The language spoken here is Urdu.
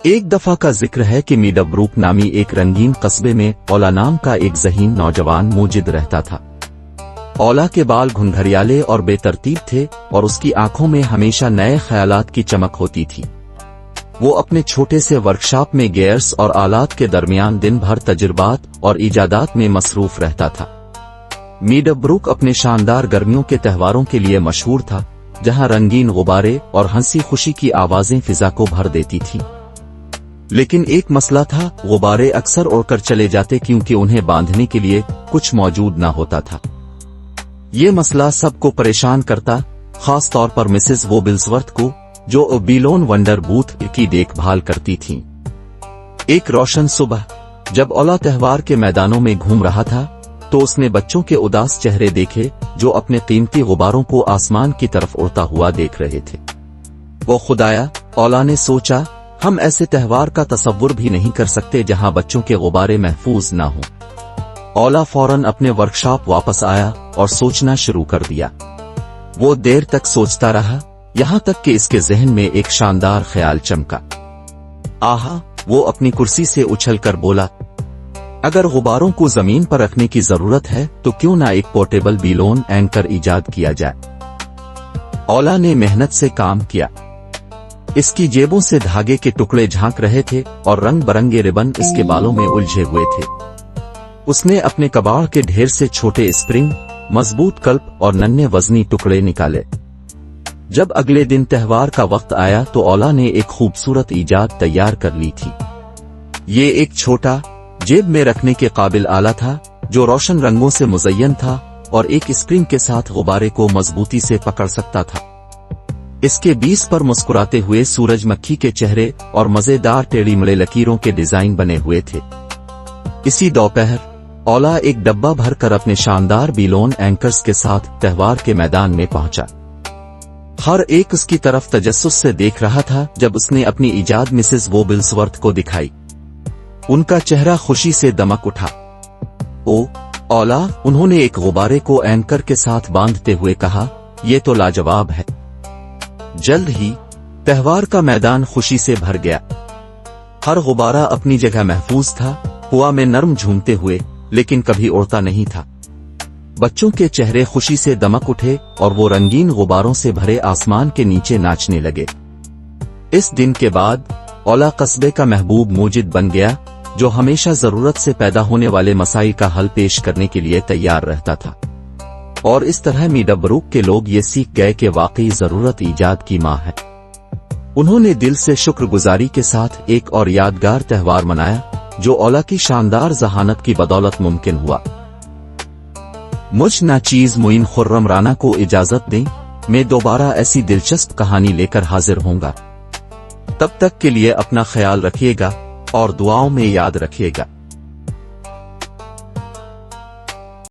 ایک دفعہ کا ذکر ہے کہ میڈبروک نامی ایک رنگین قصبے میں اولا نام کا ایک ذہین نوجوان موجود رہتا تھا۔ اولا کے بال گھنگھریالے اور بے ترتیب تھے اور اس کی آنکھوں میں ہمیشہ نئے خیالات کی چمک ہوتی تھی۔ وہ اپنے چھوٹے سے ورکشاپ میں گیئرز اور آلات کے درمیان دن بھر تجربات اور ایجادات میں مصروف رہتا تھا۔ میڈبروک اپنے شاندار گرمیوں کے تہواروں کے لیے مشہور تھا، جہاں رنگین غبارے اور ہنسی خوشی کی آوازیں فضا کو بھر دیتی تھیں۔ لیکن ایک مسئلہ تھا، غبارے اکثر اڑ کر چلے جاتے کیونکہ انہیں باندھنے کے لیے کچھ موجود نہ ہوتا تھا۔ یہ مسئلہ سب کو پریشان کرتا، خاص طور پر مسز ووبلزورتھ کو، جو بیلون ونڈر بوتھ کی دیکھ بھال کرتی تھیں۔ ایک روشن صبح جب اولا تہوار کے میدانوں میں گھوم رہا تھا تو اس نے بچوں کے اداس چہرے دیکھے جو اپنے قیمتی غباروں کو آسمان کی طرف اڑتا ہوا دیکھ رہے تھے۔ وہ خدایا، اولا نے سوچا، ہم ایسے تہوار کا تصور بھی نہیں کر سکتے جہاں بچوں کے غبارے محفوظ نہ ہوں۔ اولا فوراً اپنے ورکشاپ واپس آیا اور سوچنا شروع کر دیا۔ وہ دیر تک سوچتا رہا، یہاں تک کہ اس کے ذہن میں ایک شاندار خیال چمکا۔ آہا، وہ اپنی کرسی سے اچھل کر بولا، اگر غباروں کو زمین پر رکھنے کی ضرورت ہے تو کیوں نہ ایک پورٹیبل بیلون اینکر ایجاد کیا جائے۔ اولا نے محنت سے کام کیا۔ اس کی جیبوں سے دھاگے کے ٹکڑے جھانک رہے تھے اور رنگ برنگے ربن اس کے بالوں میں الجھے ہوئے تھے۔ اس نے اپنے کباڑ کے ڈھیر سے چھوٹے اسپرنگ، مضبوط کلپ اور ننھے وزنی ٹکڑے نکالے۔ جب اگلے دن تہوار کا وقت آیا تو اولا نے ایک خوبصورت ایجاد تیار کر لی تھی۔ یہ ایک چھوٹا، جیب میں رکھنے کے قابل آلہ تھا جو روشن رنگوں سے مزین تھا اور ایک اسپرنگ کے ساتھ غبارے کو مضبوطی سے پکڑ سکتا تھا۔ اس کے بیس پر مسکراتے ہوئے سورج مکھی کے چہرے اور مزیدار ٹیڑھی مڑے لکیروں کے ڈیزائن بنے ہوئے تھے۔ اسی دوپہر اولا ایک ڈبہ بھر کر اپنے شاندار بیلون اینکرز کے ساتھ تہوار کے میدان میں پہنچا۔ ہر ایک اس کی طرف تجسس سے دیکھ رہا تھا جب اس نے اپنی ایجاد مسز ووبلزورتھ کو دکھائی۔ ان کا چہرہ خوشی سے دمک اٹھا۔ او اولا، انہوں نے ایک غبارے کو اینکر کے ساتھ باندھتے ہوئے کہا، یہ تو لاجواب ہے۔ جلد ہی تہوار کا میدان خوشی سے بھر گیا۔ ہر غبارہ اپنی جگہ محفوظ تھا، ہوا میں نرم جھومتے ہوئے، لیکن کبھی اڑتا نہیں تھا۔ بچوں کے چہرے خوشی سے دمک اٹھے اور وہ رنگین غباروں سے بھرے آسمان کے نیچے ناچنے لگے۔ اس دن کے بعد اولا قصبے کا محبوب موجد بن گیا، جو ہمیشہ ضرورت سے پیدا ہونے والے مسائل کا حل پیش کرنے کے لیے تیار رہتا تھا۔ اور اس طرح میڈبروک کے لوگ یہ سیکھ گئے کہ واقعی ضرورت ایجاد کی ماں ہے۔ انہوں نے دل سے شکر گزاری کے ساتھ ایک اور یادگار تہوار منایا جو اولا کی شاندار ذہانت کی بدولت ممکن ہوا۔ مجھ ناچیز معین خرم رانا کو اجازت دیں، میں دوبارہ ایسی دلچسپ کہانی لے کر حاضر ہوں گا۔ تب تک کے لیے اپنا خیال رکھیے گا اور دعاؤں میں یاد رکھیے گا۔